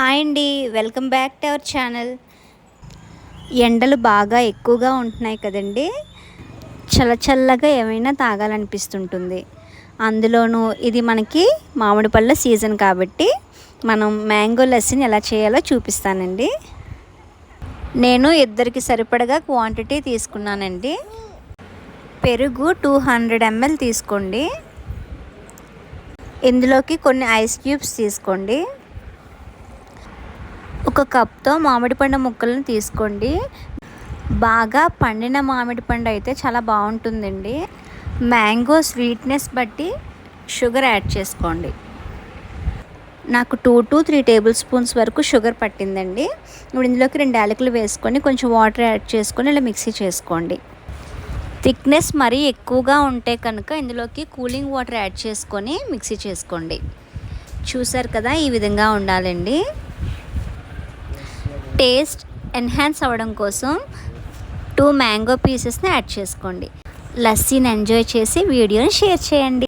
Hi అండి, welcome back to our channel. ఎండలు బాగా ఎక్కువగా ఉంటున్నాయి కదండి. చల్లగా ఏమైనా తాగాలనిపిస్తుంటుంది. అందులోనూ ఇది మనకి మామిడి పళ్ళ సీజన్ కాబట్టి మనం మ్యాంగో లస్సీని ఎలా చేయాలో చూపిస్తానండి. నేను ఇద్దరికి సరిపడగా క్వాంటిటీ తీసుకున్నానండి. పెరుగు 200 ml తీసుకోండి. ఇందులోకి కొన్ని ఐస్ క్యూబ్స్ తీసుకోండి. ఒక కప్తో మామిడి పండు ముక్కలను తీసుకోండి. బాగా పండిన మామిడి పండు అయితే చాలా బాగుంటుందండి. మ్యాంగో స్వీట్నెస్ బట్టి షుగర్ యాడ్ చేసుకోండి. నాకు 2 to 3 టేబుల్ స్పూన్స్ వరకు షుగర్ పట్టిందండి. ఇప్పుడు ఇందులోకి 2 యాలకులు వేసుకొని కొంచెం వాటర్ యాడ్ చేసుకొని ఇలా మిక్సీ చేసుకోండి. థిక్నెస్ మరీ ఎక్కువగా ఉంటే కనుక ఇందులోకి కూలింగ్ వాటర్ యాడ్ చేసుకొని మిక్సీ చేసుకోండి. చూసారు కదా, ఈ విధంగా ఉండాలండి. టేస్ట్ ఎన్హాన్స్ అవ్వడం కోసం 2 మ్యాంగో పీసెస్ని యాడ్ చేసుకోండి. లస్సీని ఎంజాయ్ చేసి వీడియోని షేర్ చేయండి.